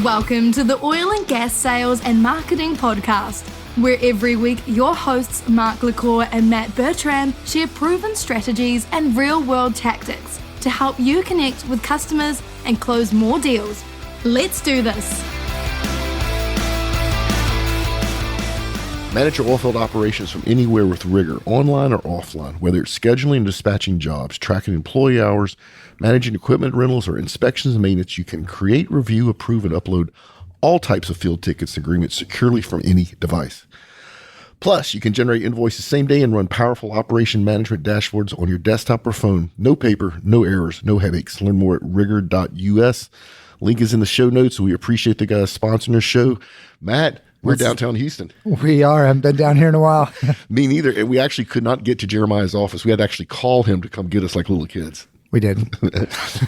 Welcome to the Oil and Gas Sales and Marketing Podcast, where every week your hosts Mark LaCour and Matt Bertram share proven strategies and real-world tactics to help you connect with customers and close more deals. Let's do this. Manage your oilfield operations from anywhere with rigor, online or offline, whether it's scheduling and dispatching jobs, tracking employee hours, managing equipment rentals, or inspections and maintenance. You can create, review, approve, and upload all types of field tickets and agreements securely from any device. Plus, you can generate invoices same day and run powerful operation management dashboards on your desktop or phone. No paper, no errors, no headaches. Learn more at rigor.us. Link is in the show notes. We appreciate the guys sponsoring the show. Matt, we're downtown Houston. We are. I haven't been down here in a while. Me neither. And we actually could not get to Jeremiah's office. We had to actually call him to come get us like little kids. We did.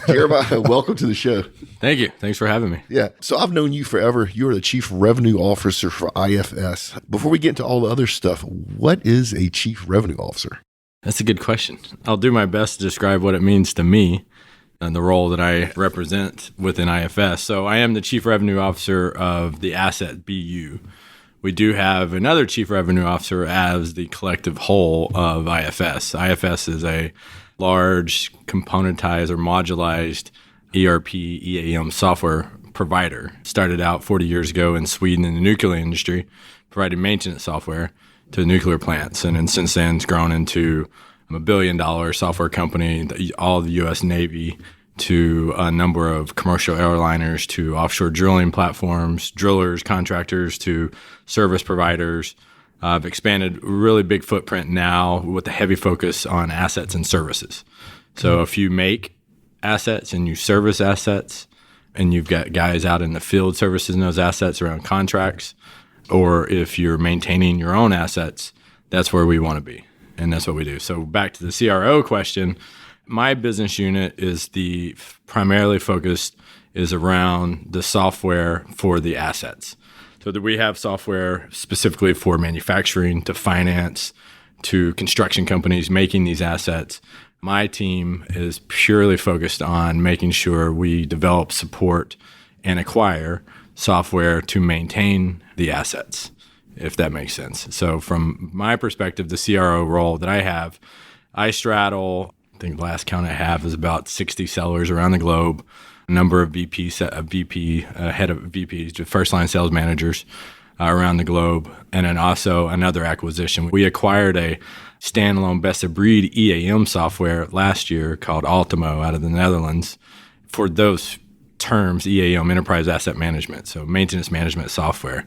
Jeremiah, welcome to the show. Thank you. Thanks for having me. Yeah. So I've known you forever. You're the Chief Revenue Officer for IFS. Before we get into all the other stuff, what is a Chief Revenue Officer? That's a good question. I'll do my best to describe what it means to me and the role that I represent within IFS. So I am the Chief Revenue Officer of the Asset BU. We do have another Chief Revenue Officer as the collective whole of IFS. IFS is a large componentized or modularized ERP, EAM software provider. Started out 40 years ago in Sweden in the nuclear industry, providing maintenance software to nuclear plants. And then since then, it's grown into a $1 billion software company, all of the U.S. Navy, to a number of commercial airliners, to offshore drilling platforms, drillers, contractors, to service providers. I've expanded really big footprint now with a heavy focus on assets and services. So if you make assets and you service assets, and you've got guys out in the field servicing those assets around contracts, or if you're maintaining your own assets, that's where we want to be. And that's what we do. So back to the CRO question, my business unit is primarily focused is around the software for the assets. So that we have software specifically for manufacturing, to finance, to construction companies making these assets. My team is purely focused on making sure we develop, support, and acquire software to maintain the assets, if that makes sense. So from my perspective, the CRO role that I have, I straddle, I think the last count I have is about 60 sellers around the globe, a number of head of VPs, first-line sales managers around the globe, and then also another acquisition. We acquired a standalone best-of-breed EAM software last year called Ultimo out of the Netherlands. For those terms, EAM, Enterprise Asset Management, so maintenance management software.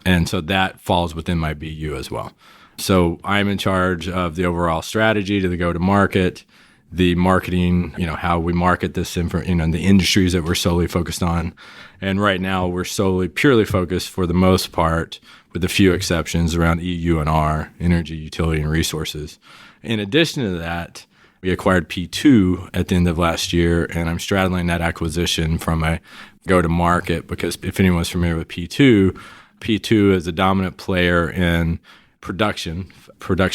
And so that falls within my BU as well. So I'm in charge of the overall strategy to the go-to-market, the marketing, how we market this, the industries that we're solely focused on. And right now we're purely focused for the most part, with a few exceptions, around EU&R, energy, utility, and resources. In addition to that, we acquired P2 at the end of last year, and I'm straddling that acquisition from a go-to-market because if anyone's familiar with P2 is a dominant player in production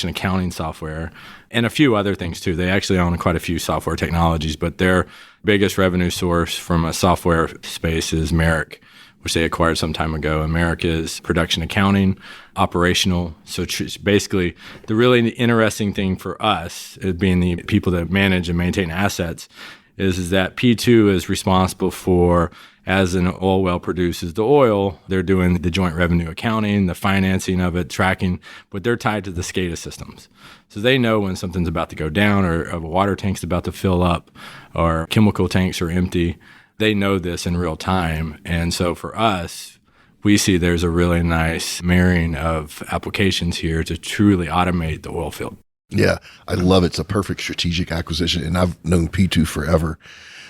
accounting software, and a few other things too. They actually own quite a few software technologies, but their biggest revenue source from a software space is Merrick, which they acquired some time ago. And Merrick is production accounting, operational. So it's basically the really interesting thing for us, being the people that manage and maintain assets, is that P2 is responsible for, as an oil well produces the oil, they're doing the joint revenue accounting, the financing of it, tracking, but they're tied to the SCADA systems. So they know when something's about to go down, or a water tank's about to fill up, or chemical tanks are empty. They know this in real time. And so for us, we see there's a really nice marrying of applications here to truly automate the oil field. Yeah, I love it. It's a perfect strategic acquisition, and I've known P2 forever.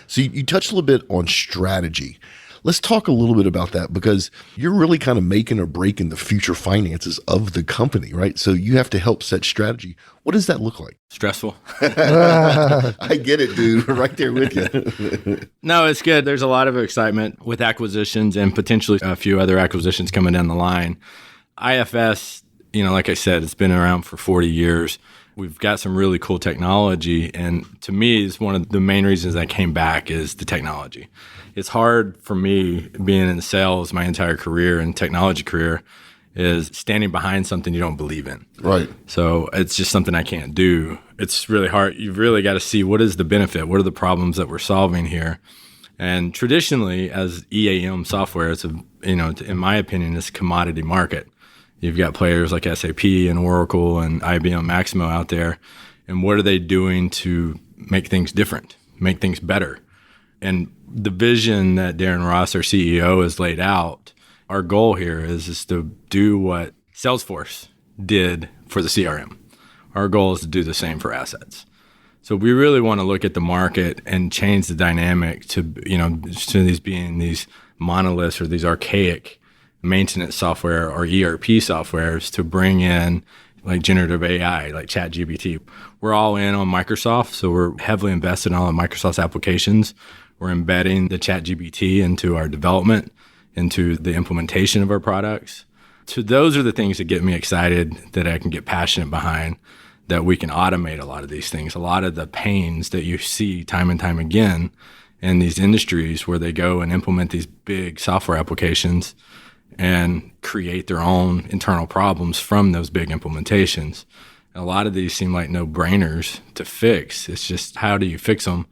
So you touched a little bit on strategy. Let's talk a little bit about that, because you're really kind of making or breaking the future finances of the company, right? So you have to help set strategy. What does that look like? Stressful. I get it, dude. Right there with you. No, it's good. There's a lot of excitement with acquisitions and potentially a few other acquisitions coming down the line. IFS, like I said, it's been around for 40 years. We've got some really cool technology, and to me, it's one of the main reasons I came back is the technology. It's hard for me being in sales my entire career and technology career is standing behind something you don't believe in. Right. So it's just something I can't do. It's really hard. You've really got to see what is the benefit, what are the problems that we're solving here. And traditionally, as EAM software, it's in my opinion, it's a commodity market. You've got players like SAP and Oracle and IBM Maximo out there. And what are they doing to make things different, make things better? And the vision that Darren Ross, our CEO, has laid out, our goal here is to do what Salesforce did for the CRM. Our goal is to do the same for assets. So we really want to look at the market and change the dynamic to these being these monoliths or these archaic maintenance software or ERP softwares to bring in like generative AI, like ChatGPT. We're all in on Microsoft, so we're heavily invested in all of Microsoft's applications. We're embedding the ChatGPT into our development, into the implementation of our products. So those are the things that get me excited, that I can get passionate behind, that we can automate a lot of these things. A lot of the pains that you see time and time again in these industries where they go and implement these big software applications and create their own internal problems from those big implementations. And a lot of these seem like no-brainers to fix. It's just how do you fix them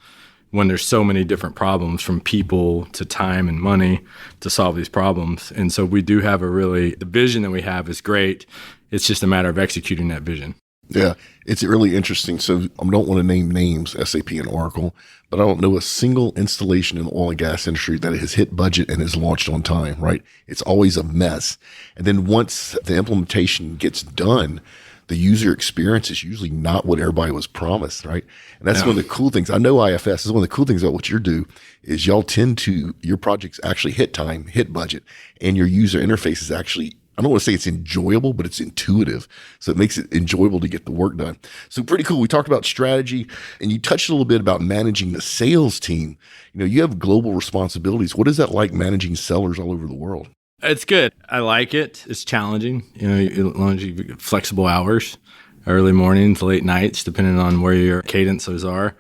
when there's so many different problems from people to time and money to solve these problems. And so we do have the vision that we have is great. It's just a matter of executing that vision. Yeah, it's really interesting. So I don't want to name names, SAP and Oracle, but I don't know a single installation in the oil and gas industry that has hit budget and is launched on time, right? It's always a mess. And then once the implementation gets done, the user experience is usually not what everybody was promised, right? And that's one of the cool things. I know IFS is one of the cool things about what you do is y'all tend to, your projects actually hit time, hit budget, and your user interface is actually, I don't want to say it's enjoyable, but it's intuitive. So it makes it enjoyable to get the work done. So pretty cool. We talked about strategy and you touched a little bit about managing the sales team. You have global responsibilities. What is that like managing sellers all over the world? It's good. I like it. It's challenging. As long as you get flexible hours, early mornings, late nights, depending on where your cadences are.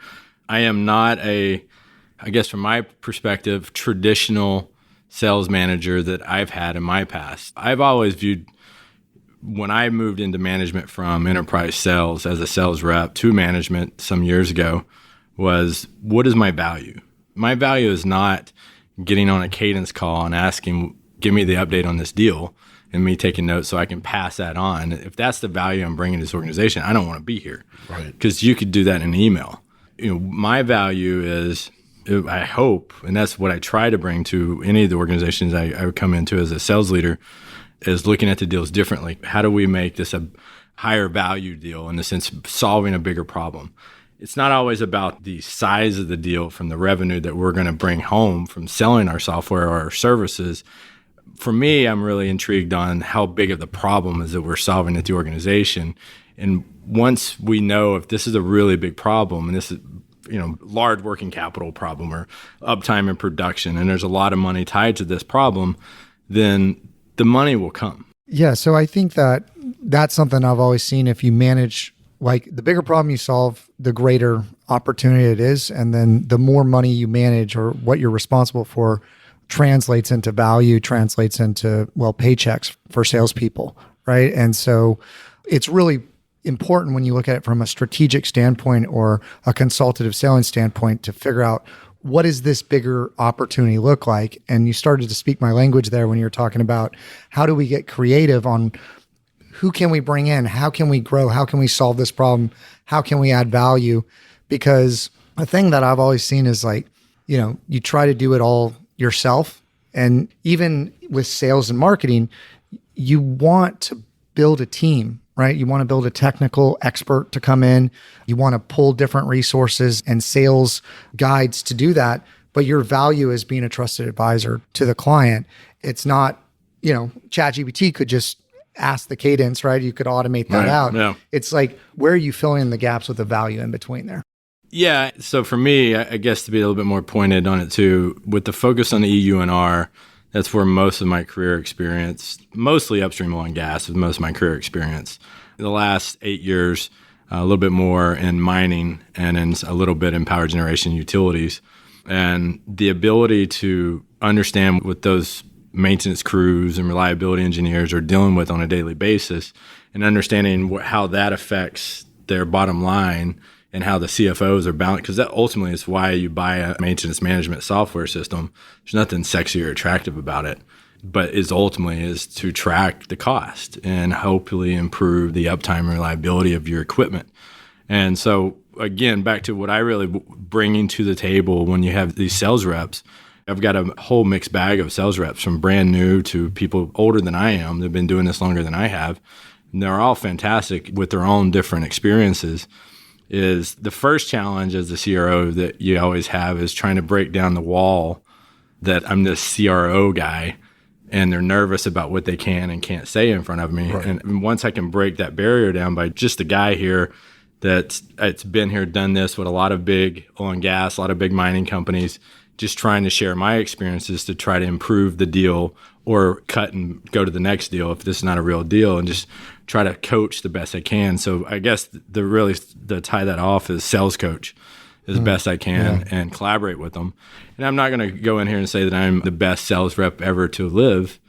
I am not I guess from my perspective, traditional sales manager that I've had in my past. I've always viewed when I moved into management from enterprise sales as a sales rep to management some years ago was, what is my value? My value is not getting on a cadence call and asking, give me the update on this deal and me taking notes so I can pass that on. If that's the value I'm bringing to this organization, I don't want to be here. Right. Because you could do that in an email. My value is, I hope, and that's what I try to bring to any of the organizations I would come into as a sales leader, is looking at the deals differently. How do we make this a higher value deal in the sense of solving a bigger problem? It's not always about the size of the deal from the revenue that we're going to bring home from selling our software or our services. For me, I'm really intrigued on how big of the problem is that we're solving at the organization. And once we know if this is a really big problem, and this is large working capital problem or uptime in production, and there's a lot of money tied to this problem, then the money will come. Yeah, so I think that's something I've always seen. If you manage, like the bigger problem you solve, the greater opportunity it is. And then the more money you manage or what you're responsible for translates into value, translates into, paychecks for salespeople, right? And so it's really important when you look at it from a strategic standpoint or a consultative selling standpoint to figure out what does this bigger opportunity look like? And you started to speak my language there when you were talking about how do we get creative on who can we bring in? How can we grow? How can we solve this problem? How can we add value? Because a thing that I've always seen is you try to do it all yourself. And even with sales and marketing, you want to build a team, right? You want to build a technical expert to come in. You want to pull different resources and sales guides to do that. But your value is being a trusted advisor to the client. It's not, ChatGPT could just ask the cadence, right? You could automate that out. Yeah. It's like, where are you filling in the gaps with the value in between there? Yeah. So for me, I guess to be a little bit more pointed on it too, with the focus on the EU&R, that's where most of my career experience, mostly upstream oil and gas, is most of my career experience. In the last 8 years, a little bit more in mining, and then a little bit in power generation utilities. And the ability to understand what those maintenance crews and reliability engineers are dealing with on a daily basis, and understanding how that affects their bottom line and how the CFOs are balanced, because that ultimately is why you buy a maintenance management software system. There's nothing sexy or attractive about it, but ultimately is to track the cost and hopefully improve the uptime and reliability of your equipment. And so, again, back to what I really bringing to the table when you have these sales reps. I've got a whole mixed bag of sales reps, from brand new to people older than I am. They've been doing this longer than I have. And they're all fantastic with their own different experiences. Is the first challenge as a CRO that you always have is trying to break down the wall that I'm this CRO guy, and they're nervous about what they can and can't say in front of me. Right. And once I can break that barrier down by just a guy here that's it's been here, done this with a lot of big oil and gas, a lot of big mining companies, just trying to share my experiences to try to improve the deal or cut and go to the next deal if this is not a real deal, and just try to coach the best I can. So I guess the tie that off is sales coach as best I can and collaborate with them. And I'm not going to go in here and say that I'm the best sales rep ever to live,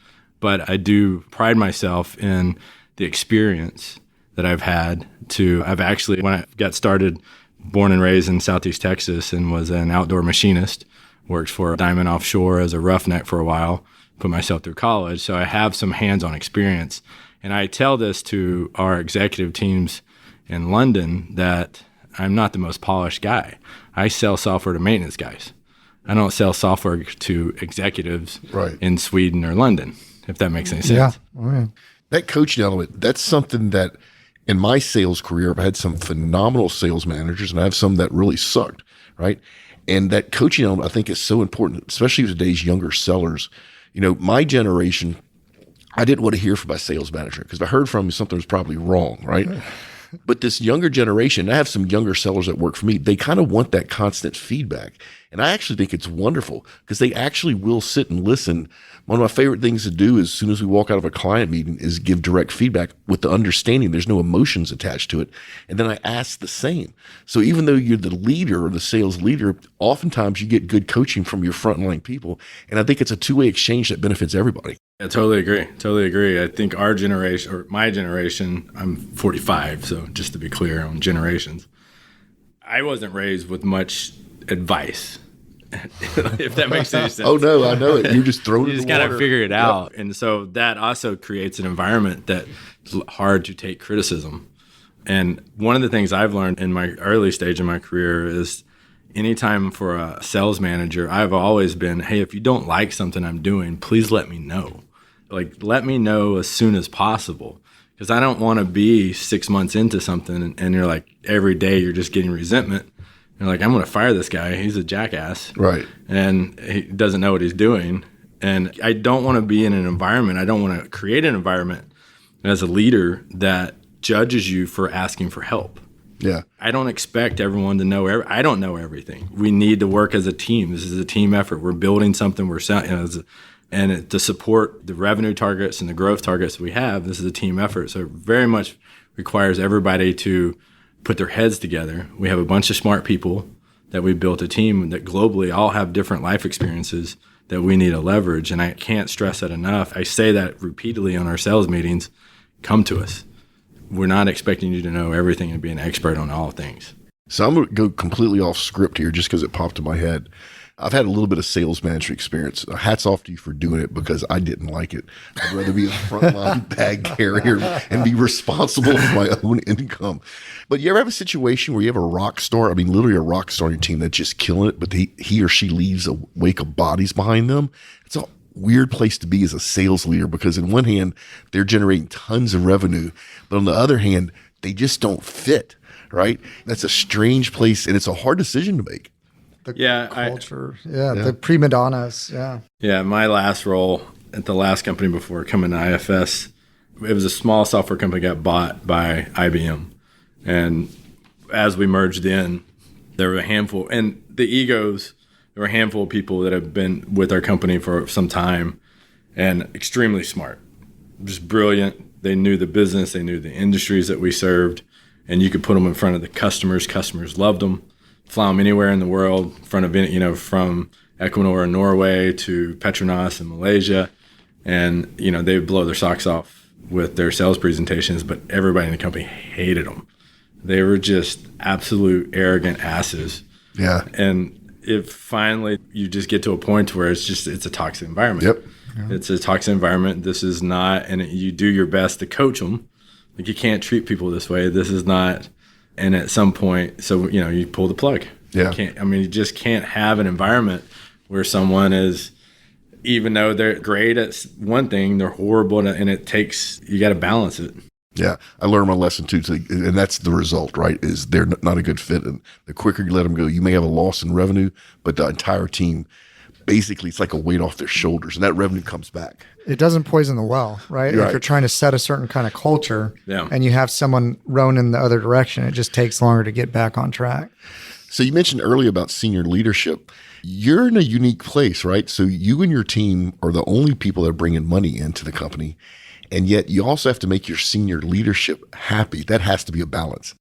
but I do pride myself in the experience that I've had I've actually, when I got started, born and raised in Southeast Texas and was an outdoor machinist, worked for Diamond Offshore as a roughneck for a while, put myself through college. So I have some hands-on experience. And I tell this to our executive teams in London that I'm not the most polished guy. I sell software to maintenance guys. I don't sell software to executives in Sweden or London, if that makes any sense. Yeah. Oh, yeah. That coaching element, that's something that in my sales career, I've had some phenomenal sales managers and I have some that really sucked, right? And that coaching element, I think, is so important, especially with today's younger sellers. You know, my generation, I didn't want to hear from my sales manager because if I heard from him, something was probably wrong, right? But this younger generation, I have some younger sellers that work for me, they kind of want that constant feedback. And I actually think it's wonderful because they actually will sit and listen. One of my favorite things to do as soon as we walk out of a client meeting is give direct feedback with the understanding there's no emotions attached to it. And then I ask the same. So even though you're the leader or the sales leader, oftentimes you get good coaching from your frontline people. And I think it's a two-way exchange that benefits everybody. I totally agree. I think our generation, or my generation, I'm 45, so just to be clear on generations, I wasn't raised with much advice, if that makes any sense. Oh, no, I know it. You're just throwing it in the water. You just got to figure it out. And so that also creates an environment that's hard to take criticism. And one of the things I've learned in my early stage of my career is anytime for a sales manager, I've always been, hey, if you don't like something I'm doing, please let me know. Like, let me know as soon as possible, because I don't want to be 6 months into something and you're like, every day you're just getting resentment. You're like, I'm going to fire this guy. He's a jackass. Right. And he doesn't know what he's doing. And I don't want to be in an environment. I don't want to create an environment as a leader that judges you for asking for help. Yeah. I don't expect everyone to know. I don't know everything. We need to work as a team. This is a team effort. We're building something. We're selling, to support the revenue targets and the growth targets we have. This is a team effort. So it very much requires everybody to put their heads together. We have a bunch of smart people that we built a team that globally all have different life experiences that we need to leverage. And I can't stress that enough. I say that repeatedly on our sales meetings. Come to us. We're not expecting you to know everything and be an expert on all things. So I'm going to go completely off script here just because it popped in my head. I've had a little bit of sales management experience. Hats off to you for doing it because I didn't like it. I'd rather be a frontline bag carrier and be responsible for my own income. But you ever have a situation where you have a rock star, I mean, literally a rock star on your team that's just killing it, but he or she leaves a wake of bodies behind them? It's a weird place to be as a sales leader because on one hand, they're generating tons of revenue, but on the other hand, they just don't fit, right? That's a strange place, and it's a hard decision to make. The culture. The prima donnas. Yeah, my last role at the last company before coming to IFS, it was a small software company got bought by IBM. And as we merged in, there were a handful, and the egos, there were a handful of people that have been with our company for some time and extremely smart, just brilliant. They knew the business, they knew the industries that we served. and you could put them in front of the customers. Customers loved them. Fly them anywhere in the world, in front of, from Equinor in Norway to Petronas in Malaysia. And, they would blow their socks off with their sales presentations, but everybody in the company hated them. They were just absolute arrogant asses. Yeah. And if finally you just get to a point where it's a toxic environment. Yep. Yeah. It's a toxic environment. This is not, and you do your best to coach them. Like, you can't treat people this way. This is not, and at some point, so, you pull the plug. Yeah. You just can't have an environment where someone is, even though they're great at one thing, they're horrible, and you got to balance it. Yeah, I learned my lesson too, and that's the result, right? Is they're not a good fit, and the quicker you let them go, you may have a loss in revenue, but the entire team, basically, it's like a weight off their shoulders, and that revenue comes back. It doesn't poison the well, right? Right. If you're trying to set a certain kind of culture, Yeah. and you have someone rowing in the other direction, it just takes longer to get back on track. So you mentioned earlier about senior leadership. You're in a unique place, right? So you and your team are the only people that are bringing money into the company. And yet you also have to make your senior leadership happy. That has to be a balance.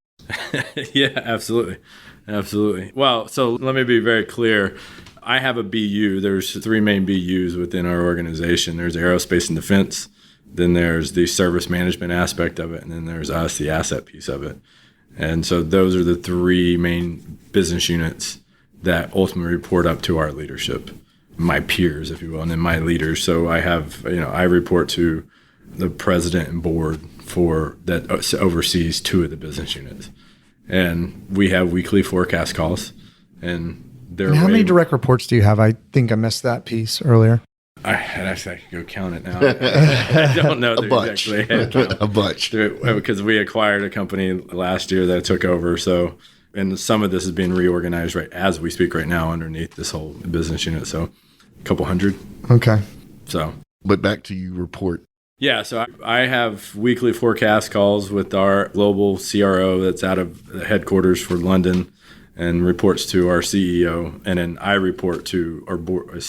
Yeah, absolutely. Absolutely. Well, so let me be very clear. I have a BU. There's 3 main BUs within our organization. There's aerospace and defense. Then there's the service management aspect of it. And then there's us, the asset piece of it. And so those are the 3 main business units that ultimately report up to our leadership, my peers, if you will, and then my leaders. So I have, I report to the president and board that oversees 2 of the business units. And we have weekly forecast calls. And how many direct reports do you have? I think I missed that piece earlier. I could go count it now. I don't know. A bunch. A bunch. Because we acquired a company last year that I took over. So, and some of this is being reorganized right as we speak right now underneath this whole business unit. So a couple hundred. Okay. So. But back to you report. Yeah, so I have weekly forecast calls with our global CRO that's out of the headquarters for London and reports to our CEO. And then I report to our board,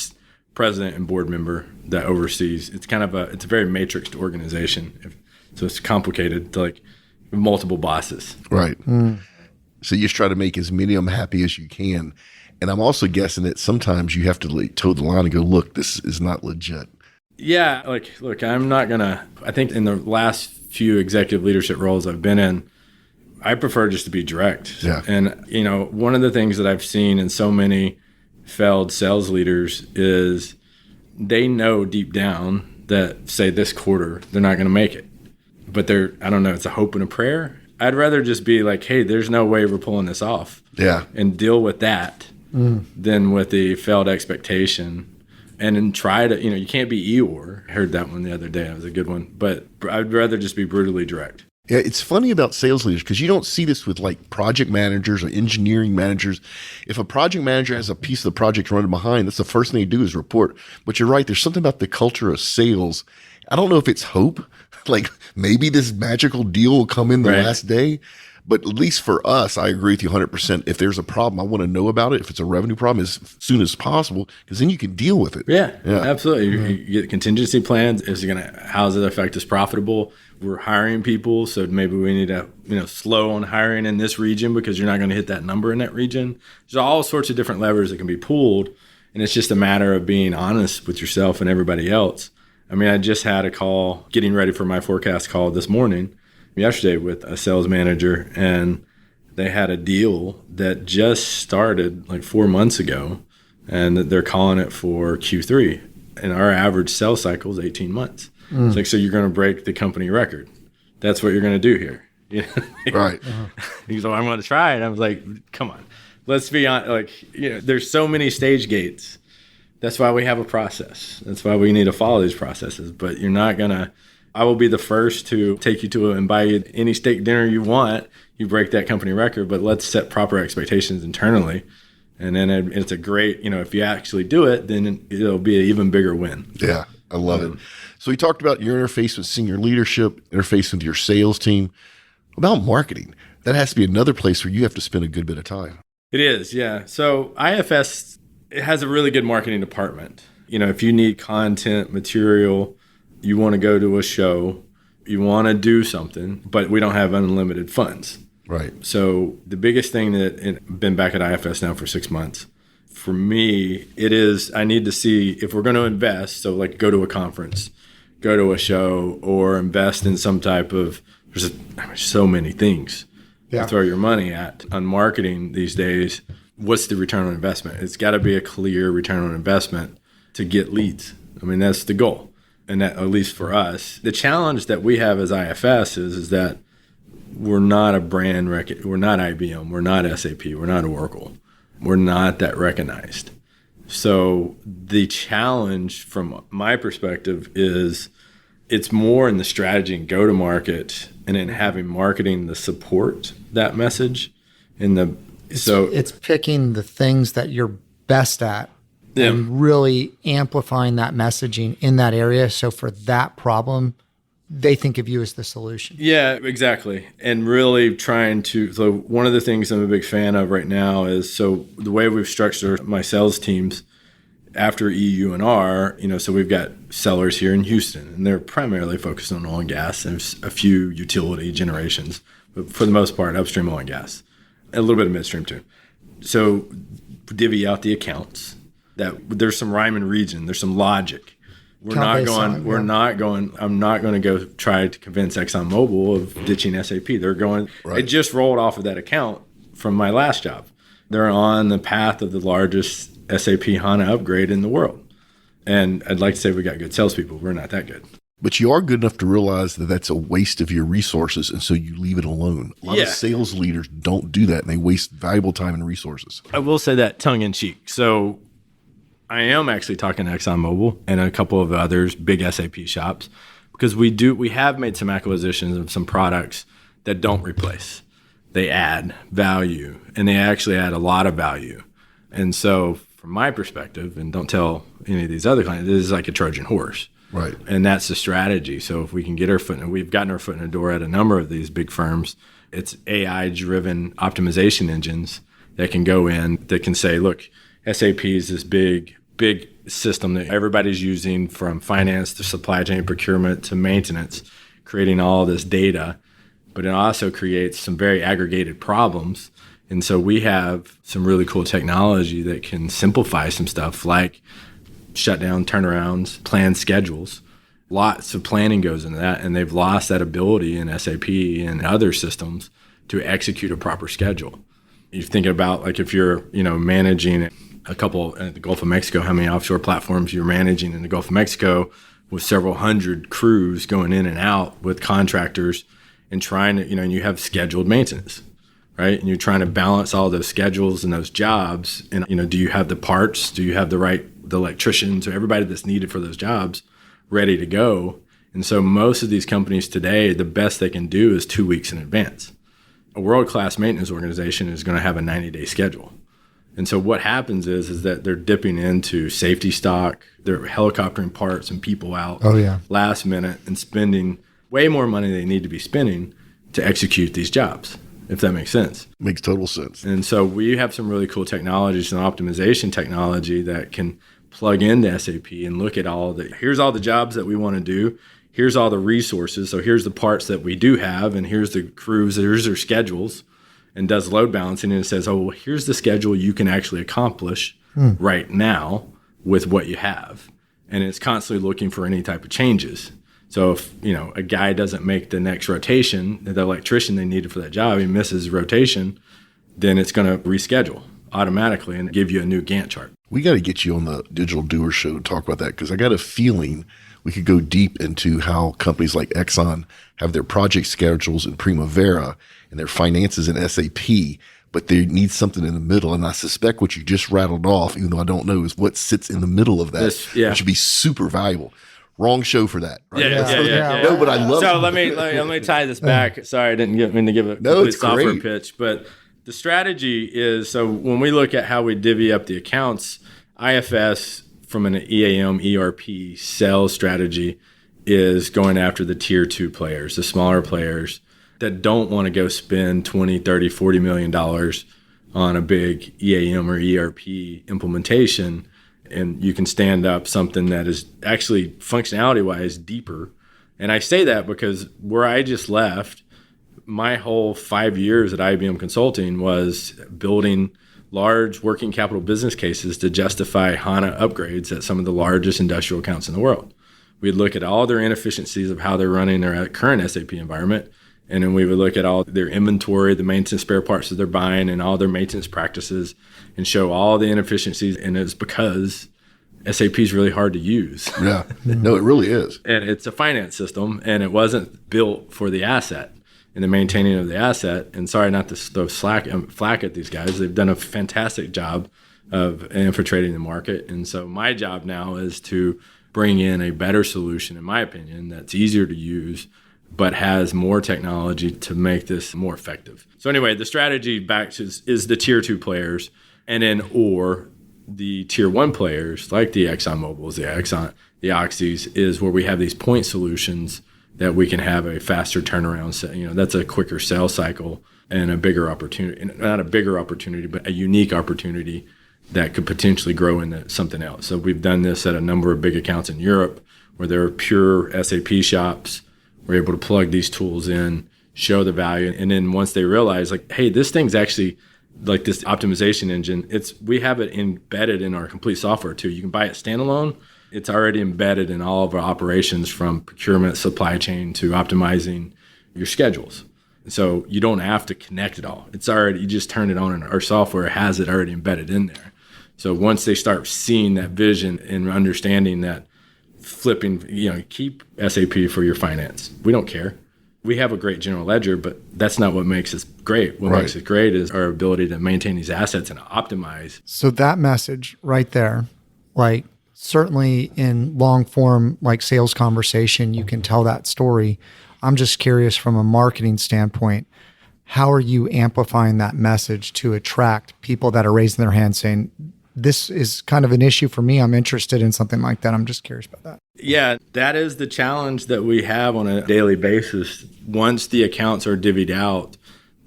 president and board member that oversees. It's it's a very matrixed organization. So it's complicated to multiple bosses. Right. So you just try to make as many of them happy as you can. And I'm also guessing that sometimes you have to toe the line and go, look, this is not legit. Yeah, look, I'm not gonna. I think in the last few executive leadership roles I've been in, I prefer just to be direct. Yeah. And one of the things that I've seen in so many failed sales leaders is they know deep down that, say, this quarter they're not going to make it, but I don't know, it's a hope and a prayer. I'd rather just be like, hey, there's no way we're pulling this off. Yeah. And deal with that than with the failed expectation. And then try to, you can't be Eeyore. I heard that one the other day. It was a good one. But I'd rather just be brutally direct. Yeah, it's funny about sales leaders because you don't see this with project managers or engineering managers. If a project manager has a piece of the project running behind, that's the first thing they do is report. But you're right. There's something about the culture of sales. I don't know if it's hope. Maybe this magical deal will come in the last day. But at least for us, I agree with you 100%. If there's a problem, I want to know about it. If it's a revenue problem, as soon as possible, because then you can deal with it. Yeah. Absolutely. You get contingency plans. How does it affect us profitable? We're hiring people, so maybe we need to, slow on hiring in this region because you're not going to hit that number in that region. There's all sorts of different levers that can be pulled, and it's just a matter of being honest with yourself and everybody else. I just had a call, getting ready for my forecast call yesterday with a sales manager, and they had a deal that just started 4 months ago, and they're calling it for Q3. And our average sales cycle is 18 months. It's so you're going to break the company record. That's what you're going to do here. Right. He's like, I'm going to try it. I was like, come on, let's be on. There's so many stage gates. That's why we have a process. That's why we need to follow these processes. But you're not going to. I will be the first to take you to and buy you any steak dinner you want. You break that company record, but let's set proper expectations internally. And then it's a great, if you actually do it, then it'll be an even bigger win. Yeah, I love it. So we talked about your interface with senior leadership, interface with your sales team. About marketing, that has to be another place where you have to spend a good bit of time. It is, yeah. So IFS, it has a really good marketing department. If you need content, material, you want to go to a show, you want to do something, but we don't have unlimited funds. Right. So the biggest thing that, and been back at IFS now for 6 months, for me, it is I need to see if we're going to invest, so like go to a conference, go to a show, or invest in some type of, there's so many things to throw your money at on marketing these days. What's the return on investment? It's got to be a clear return on investment to get leads. I mean, that's the goal. And that, at least for us, the challenge that we have as IFS is that we're not a brand, we're not IBM, we're not SAP, we're not Oracle. We're not that recognized. So the challenge from my perspective is it's more in the strategy and go-to-market and in having marketing to support that message. It's picking the things that you're best at and really amplifying that messaging in that area. So for that problem, they think of you as the solution. Yeah, exactly. And really trying to, so one of the things I'm a big fan of right now is, so the way we've structured my sales teams after EU and R, so we've got sellers here in Houston, and they're primarily focused on oil and gas and a few utility generations, but for the most part, upstream oil and gas, a little bit of midstream too. So divvy out the accounts that there's some rhyme and reason, there's some logic. I'm not going to go try to convince ExxonMobil of ditching SAP. They're going, It just rolled off of that account from my last job. They're on the path of the largest SAP HANA upgrade in the world. And I'd like to say we got good salespeople. We're not that good. But you are good enough to realize that that's a waste of your resources, and so you leave it alone. A lot of sales leaders don't do that, and they waste valuable time and resources. I will say that tongue in cheek. So I am actually talking to ExxonMobil and a couple of others, big SAP shops, because we have made some acquisitions of some products that don't replace. They add value, and they actually add a lot of value. And so from my perspective, and don't tell any of these other clients, this is like a Trojan horse. Right. And that's the strategy. So if we can get we've gotten our foot in the door at a number of these big firms, it's AI-driven optimization engines that can go in, that can say, look, SAP is this big system that everybody's using, from finance to supply chain procurement to maintenance, creating all this data, but it also creates some very aggregated problems. And so we have some really cool technology that can simplify some stuff like shutdown, turnarounds, planned schedules. Lots of planning goes into that, and they've lost that ability in SAP and other systems to execute a proper schedule. You're thinking about, like, if you're, managing a couple in the Gulf of Mexico, how many offshore platforms you're managing in the Gulf of Mexico with several hundred crews going in and out with contractors, and trying to, and you have scheduled maintenance, right? And you're trying to balance all those schedules and those jobs. And, do you have the parts? Do you have the electricians, or everybody that's needed for those jobs ready to go? And so most of these companies today, the best they can do is 2 weeks in advance. A world-class maintenance organization is going to have a 90-day schedule. And so what happens is that they're dipping into safety stock, they're helicoptering parts and people out last minute and spending way more money than they need to be spending to execute these jobs, if that makes sense. Makes total sense. And so we have some really cool technologies and optimization technology that can plug into SAP and look at here's all the jobs that we want to do. Here's all the resources. So here's the parts that we do have, and here's the crews, here's their schedules, and does load balancing, and it says, oh, well, here's the schedule you can actually accomplish right now with what you have. And it's constantly looking for any type of changes. So if, a guy doesn't make the next rotation, the electrician they needed for that job, he misses rotation, then it's going to reschedule automatically and give you a new Gantt chart. We got to get you on the Digital Doer Show to talk about that, because I got a feeling we could go deep into how companies like Exxon have their project schedules in Primavera and their finances in SAP, but they need something in the middle. And I suspect what you just rattled off, even though I don't know, is what sits in the middle of that, which would be super valuable. Wrong show for that. Right? Yeah. No, but I love it. So let me tie this back. Sorry, I didn't mean to give a complete software pitch, but the strategy is, so when we look at how we divvy up the accounts, IFS from an EAM ERP sales strategy is going after the tier 2 players, the smaller players that don't want to go spend $20, $30, $40 million on a big EAM or ERP implementation. And you can stand up something that is actually functionality-wise deeper. And I say that because where I just left, my whole 5 years at IBM Consulting was building large working capital business cases to justify HANA upgrades at some of the largest industrial accounts in the world. We'd look at all their inefficiencies of how they're running their current SAP environment, and then we would look at all their inventory, the maintenance spare parts that they're buying, and all their maintenance practices, and show all the inefficiencies. And it's because SAP is really hard to use. Yeah, no, it really is. And it's a finance system, and it wasn't built for the asset and the maintaining of the asset. And sorry not to throw flack at these guys. They've done a fantastic job of infiltrating the market. And so my job now is to bring in a better solution, in my opinion, that's easier to use, but has more technology to make this more effective. So anyway, the strategy back is the tier 2 players, and then or the tier 1 players like the ExxonMobils, the Oxys, is where we have these point solutions that we can have a faster turnaround. That's a quicker sales cycle and a bigger opportunity, not a bigger opportunity, but a unique opportunity that could potentially grow into something else. So we've done this at a number of big accounts in Europe where there are pure SAP shops. We're able to plug these tools in, show the value. And then once they realize, like, hey, this thing's actually like this optimization engine, we have it embedded in our complete software too. You can buy it standalone. It's already embedded in all of our operations, from procurement, supply chain, to optimizing your schedules. So you don't have to connect it all. It's already, you just turn it on and our software has it already embedded in there. So once they start seeing that vision and understanding that flipping, keep SAP for your finance. We don't care. We have a great general ledger, but that's not what makes us great. What makes it great is our ability to maintain these assets and optimize. So that message right there, like certainly in long form, like sales conversation, you can tell that story. I'm just curious from a marketing standpoint, how are you amplifying that message to attract people that are raising their hands saying, this is kind of an issue for me. I'm interested in something like that. I'm just curious about that. Yeah, that is the challenge that we have on a daily basis. Once the accounts are divvied out,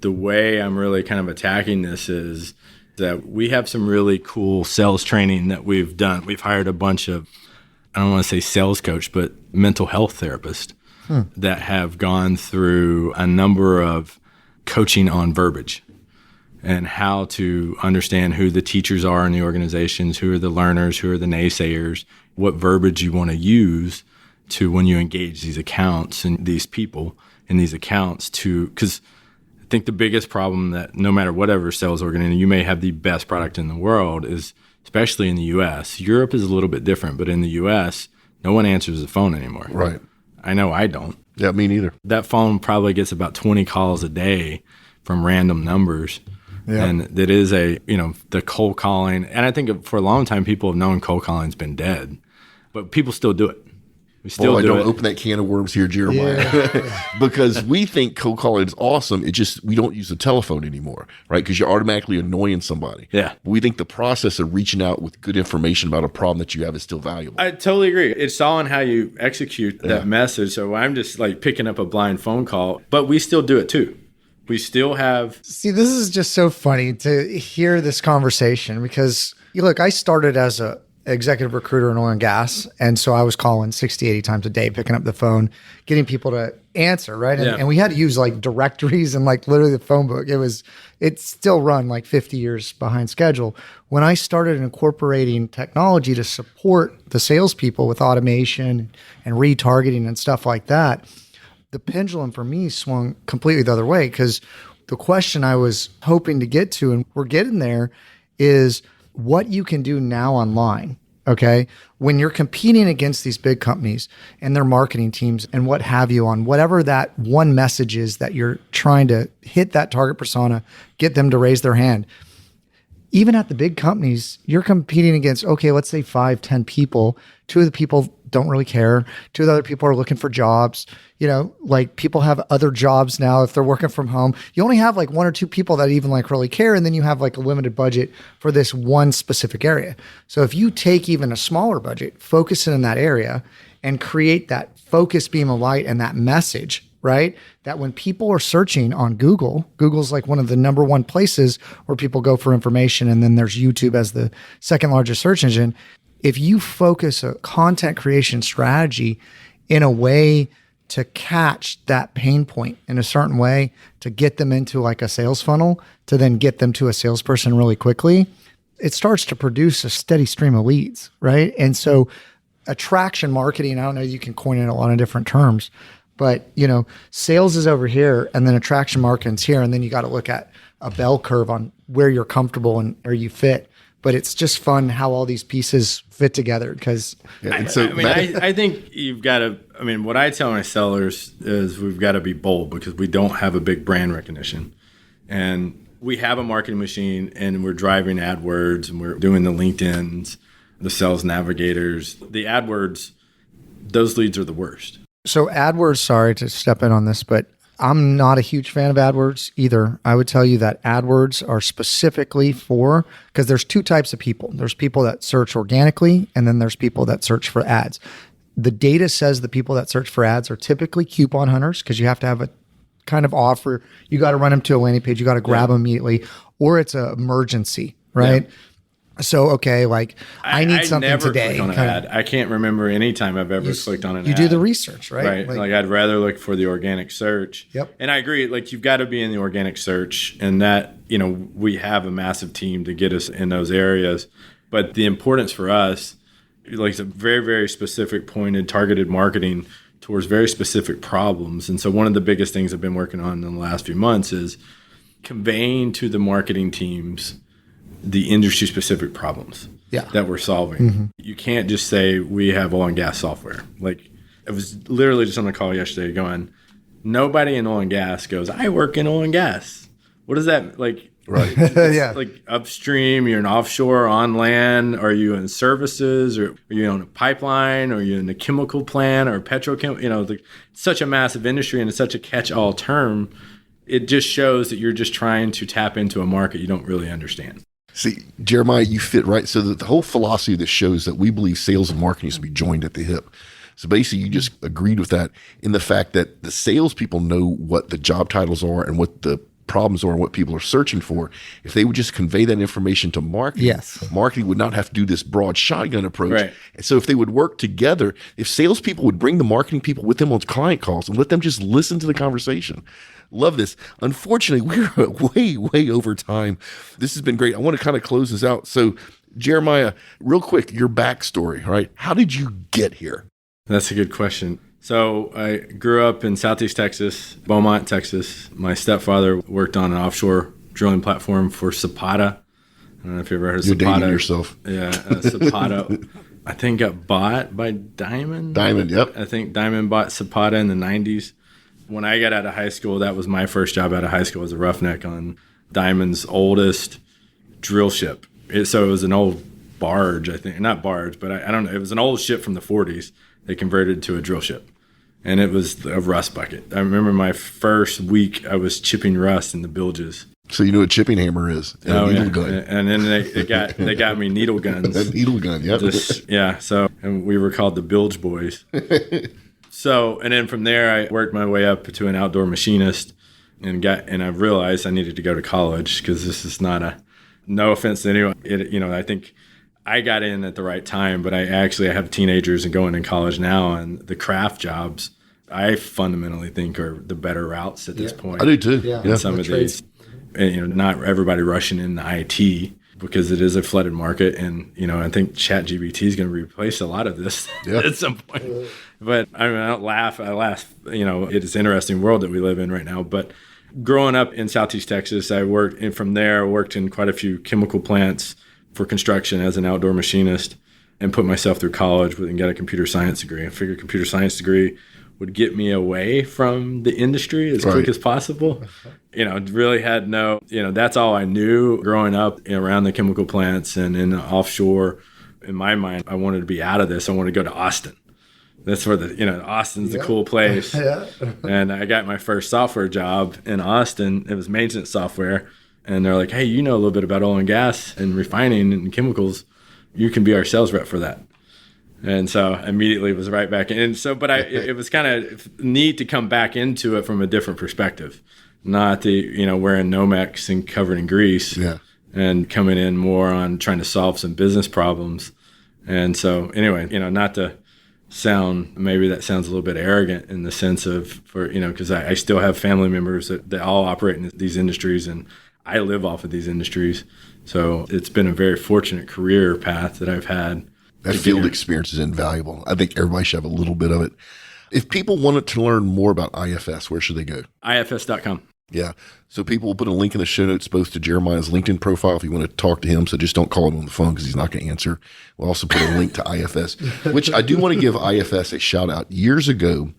the way I'm really kind of attacking this is that we have some really cool sales training that we've done. We've hired a bunch of, I don't want to say sales coach, but mental health therapists that have gone through a number of coaching on verbiage and how to understand who the teachers are in the organizations, who are the learners, who are the naysayers, what verbiage you want to use to when you engage these accounts and these people in these accounts because I think the biggest problem that no matter whatever sales organization, you may have the best product in the world is, especially in the U.S. Europe is a little bit different, but in the U.S., no one answers the phone anymore. Right. I know I don't. Yeah, me neither. That phone probably gets about 20 calls a day from random numbers. Yeah. And that is the cold calling. And I think for a long time, people have known cold calling's been dead, but people still do it. We still do don't it. Open that can of worms here, Jeremiah, because we think cold calling is awesome. It just, we don't use the telephone anymore, right? Because you're automatically annoying somebody. Yeah. We think the process of reaching out with good information about a problem that you have is still valuable. I totally agree. It's all in how you execute that message. So I'm just like picking up a blind phone call, but we still do it too. We still have. See, this is just so funny to hear this conversation because, look, I started as a executive recruiter in oil and gas. And so I was calling 60, 80 times a day, picking up the phone, getting people to answer, right? And we had to use like directories and like literally the phone book. It's still run like 50 years behind schedule. When I started incorporating technology to support the salespeople with automation and retargeting and stuff like that, the pendulum for me swung completely the other way because the question I was hoping to get to, and we're getting there, is what you can do now online, okay? When you're competing against these big companies and their marketing teams and what have you on whatever that one message is that you're trying to hit that target persona, get them to raise their hand. Even at the big companies, you're competing against, okay, let's say 5, 10 people. 2 of the people don't really care. 2 of the other people are looking for jobs. Like people have other jobs now if they're working from home. You only have like 1 or 2 people that even like really care. And then you have like a limited budget for this one specific area. So if you take even a smaller budget, focus it in that area and create that focus beam of light and that message, right? That when people are searching on Google's like one of the number 1 places where people go for information. And then there's YouTube as the second largest search engine. If you focus a content creation strategy in a way to catch that pain point in a certain way to get them into like a sales funnel to then get them to a salesperson really quickly, it starts to produce a steady stream of leads, right? And so attraction marketing, I don't know, you can coin it a lot of different terms, but sales is over here and then attraction marketing's here. And then you got to look at a bell curve on where you're comfortable and where you fit. But it's just fun how all these pieces fit together because I think you've got to, what I tell my sellers is we've got to be bold because we don't have a big brand recognition. And we have a marketing machine and we're driving AdWords and we're doing the LinkedIns, the sales navigators, the AdWords, those leads are the worst. So AdWords, sorry to step in on this, but I'm not a huge fan of AdWords either. I would tell you that AdWords are specifically because there's two types of people. There's people that search organically, and then there's people that search for ads. The data says the people that search for ads are typically coupon hunters because you have to have a kind of offer. You got to run them to a landing page. You got to grab them immediately, or it's an emergency, right? Yeah. So, okay, I need something never today. Click on an ad. I can't remember any time I've ever clicked on an ad. You do the research, right? Right. I'd rather look for the organic search. Yep. And I agree. You've got to be in the organic search, and that we have a massive team to get us in those areas. But the importance for us, it's a very, very specific, pointed, targeted marketing towards very specific problems. And so one of the biggest things I've been working on in the last few months is conveying to the marketing teams the industry specific problems that we're solving. Mm-hmm. You can't just say we have oil and gas software. I was literally just on the call yesterday going, nobody in oil and gas goes, I work in oil and gas. What is that like? Right. Yeah. Like upstream, you're an offshore, on land. Are you in services, or are you on a pipeline, or are you in a chemical plant or petrochemical? It's such a massive industry and it's such a catch-all term. It just shows that you're just trying to tap into a market you don't really understand. See, Jeremiah, you fit right. So the whole philosophy of this shows that we believe sales and marketing should be joined at the hip. So basically, you just agreed with that in the fact that the salespeople know what the job titles are and what the problems are and what people are searching for. If they would just convey that information to marketing, marketing would not have to do this broad shotgun approach. Right. And so if they would work together, if salespeople would bring the marketing people with them on client calls and let them just listen to the conversation. Love this. Unfortunately, we're way over time. This has been great. I want to kind of close this out. So Jeremiah, real quick, your backstory, right? How did you get here? That's a good question. So I grew up in Southeast Texas, Beaumont, Texas. My stepfather worked on an offshore drilling platform for Zapata. I don't know if you've ever heard of Zapata. You're dating yourself. Yeah, Zapata, I think got bought by Diamond. Diamond, yep. I think Diamond bought Zapata in the 90s. When I got out of high school, that was my first job out of high school as a roughneck on Diamond's oldest drill ship. So it was an old barge, I think. Not barge, but I don't know. It was an old ship from the 40s. They converted to a drill ship. And it was a rust bucket. I remember my first week, I was chipping rust in the bilges. So you know what chipping hammer is? And a needle gun. And then they got me needle guns. A needle gun, yep. And we were called the bilge boys. So, and then from there, I worked my way up to an outdoor machinist and I realized I needed to go to college because this is no offense to anyone. I think I got in at the right time, but I have teenagers and going in college now, and the craft jobs, I fundamentally think are the better routes at this point. I do too. Yeah. Some of these, not everybody rushing into IT because it is a flooded market. And, I think ChatGPT is going to replace a lot of this at some point. But I don't laugh. I laugh. It's an interesting world that we live in right now. But growing up in Southeast Texas, I worked in quite a few chemical plants for construction as an outdoor machinist and put myself through college and got a computer science degree. I figured a computer science degree would get me away from the industry as quick as possible. Really had that's all I knew growing up around the chemical plants and in the offshore. In my mind, I wanted to be out of this. I wanted to go to Austin. That's where Austin's the cool place. And I got my first software job in Austin. It was maintenance software. And they're like, hey, a little bit about oil and gas and refining and chemicals. You can be our sales rep for that. And so immediately was right back in. And so, but it was kind of neat to come back into it from a different perspective. Not wearing Nomex and covered in grease. Yeah. And coming in more on trying to solve some business problems. And so anyway, not to maybe that sounds a little bit arrogant in the sense of, because I still have family members that all operate in these industries, and I live off of these industries. So it's been a very fortunate career path that I've had. That field experience is invaluable. I think everybody should have a little bit of it. If people wanted to learn more about IFS, where should they go? IFS.com. Yeah. So people will put a link in the show notes, both to Jeremiah's LinkedIn profile if you want to talk to him. So just don't call him on the phone because he's not going to answer. We'll also put a link to IFS, which I do want to give IFS a shout out. Years ago,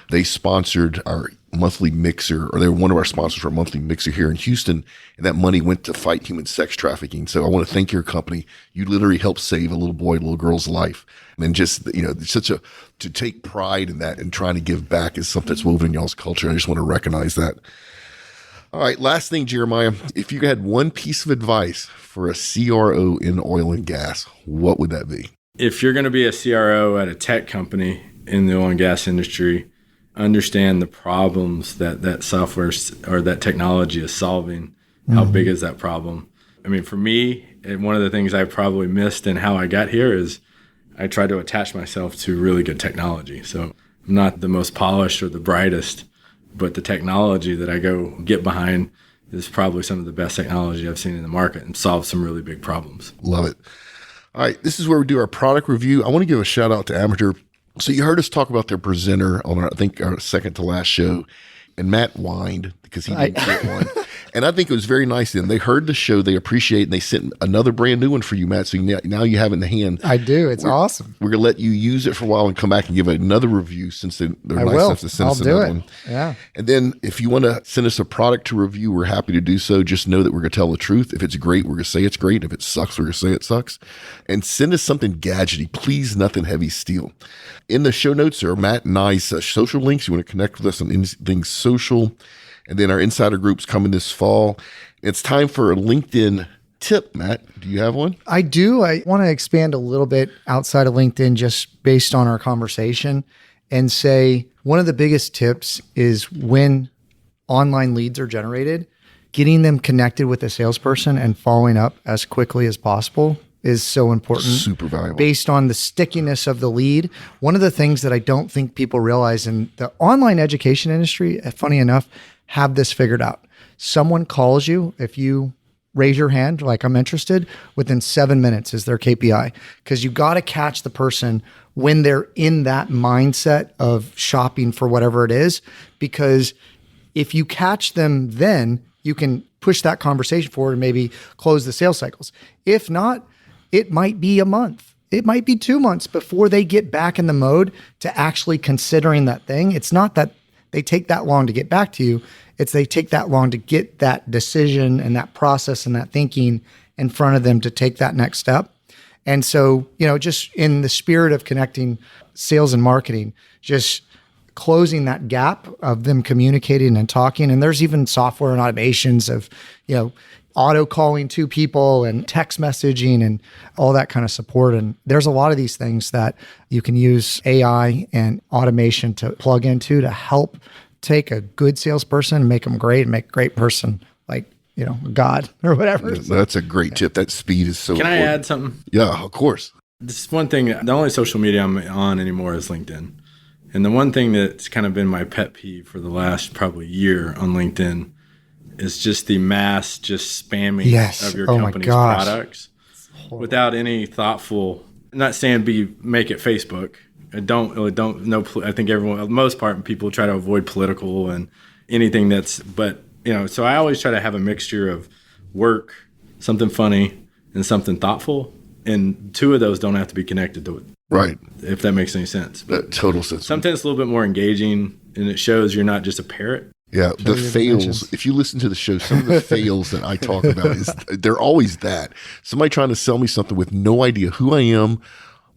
they sponsored our monthly mixer, or they were one of our sponsors for a monthly mixer here in Houston. And that money went to fight human sex trafficking. So I want to thank your company. You literally helped save a little boy, a little girl's life. And just, to take pride in that and trying to give back is something that's woven in y'all's culture. I just want to recognize that. All right, last thing, Jeremiah, if you had one piece of advice for a CRO in oil and gas, what would that be? If you're going to be a CRO at a tech company in the oil and gas industry, understand the problems that software or that technology is solving. How big is that problem? I mean, for me, one of the things I probably missed in how I got here is I tried to attach myself to really good technology. So I'm not the most polished or the brightest, but the technology that I go get behind is probably some of the best technology I've seen in the market and solves some really big problems. Love it. All right, this is where we do our product review. I want to give a shout out to Amateur. So you heard us talk about their presenter on our second to last show, and Matt whined because he didn't get one. And I think it was very nice of them. They heard the show, they appreciate it, and they sent another brand new one for you, Matt. So now you have it in the hand. I do. It's awesome. We're going to let you use it for a while and come back and give it another review since they're nice enough to send us another one. Yeah. And then if you want to send us a product to review, we're happy to do so. Just know that we're going to tell the truth. If it's great, we're going to say it's great. If it sucks, we're going to say it sucks. And send us something gadgety. Please, nothing heavy steel. In the show notes are Matt and I's social links. You want to connect with us on anything social. And then our insider group's coming this fall. It's time for a LinkedIn tip, Matt. Do you have one? I do. I want to expand a little bit outside of LinkedIn just based on our conversation and say one of the biggest tips is when online leads are generated, getting them connected with a salesperson and following up as quickly as possible is so important. Super valuable. Based on the stickiness of the lead. One of the things that I don't think people realize in the online education industry, funny enough, have this figured out. Someone calls you, if you raise your hand, like I'm interested, within 7 minutes is their KPI. Because you got to catch the person when they're in that mindset of shopping for whatever it is. Because if you catch them then, you can push that conversation forward and maybe close the sales cycles. If not, it might be a month. It might be 2 months before they get back in the mode to actually considering that thing. It's not that they take that long to get back to you. It's they take that long to get that decision and that process and that thinking in front of them to take that next step. And so, just in the spirit of connecting sales and marketing, just closing that gap of them communicating and talking. And there's even software and automations of, auto calling to people and text messaging and all that kind of support. And there's a lot of these things that you can use AI and automation to plug into to help take a good salesperson and make them great and make a great person like, God or whatever. That's a great tip. That speed is so important. Can I add something? Yeah, of course. This is one thing. The only social media I'm on anymore is LinkedIn. And the one thing that's kind of been my pet peeve for the last probably year on LinkedIn is just the mass spamming of your company's products without any thoughtful. I'm not saying make it Facebook. I don't know. I think most part, people try to avoid political and anything so I always try to have a mixture of work, something funny, and something thoughtful. And two of those don't have to be connected to it. Right. If that makes any sense. That total sense. Sometimes it's a little bit more engaging and it shows you're not just a parrot. Yeah, the fails. If you listen to the show, some of the fails that I talk about they're always that. Somebody trying to sell me something with no idea who I am,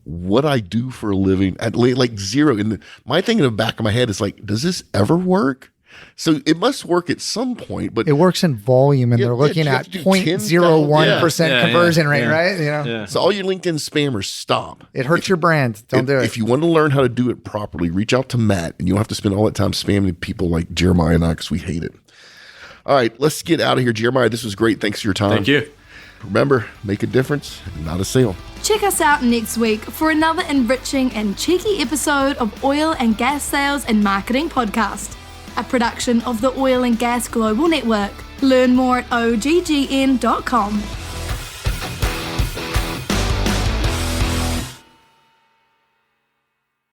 what I do for a living, at like zero. And my thing in the back of my head is like, does this ever work? So it must work at some point, but it works in volume, and they're looking at 0.01% conversion rate, right? Yeah. So all your LinkedIn spammers, stop. It hurts your brand. Don't do it. If you want to learn how to do it properly, reach out to Matt, and you don't have to spend all that time spamming people like Jeremiah and I, because we hate it. All right, let's get out of here. Jeremiah, this was great. Thanks for your time. Thank you. Remember, make a difference, not a sale. Check us out next week for another enriching and cheeky episode of Oil and Gas Sales and Marketing Podcast, a production of the Oil and Gas Global Network. Learn more at OGGN.com.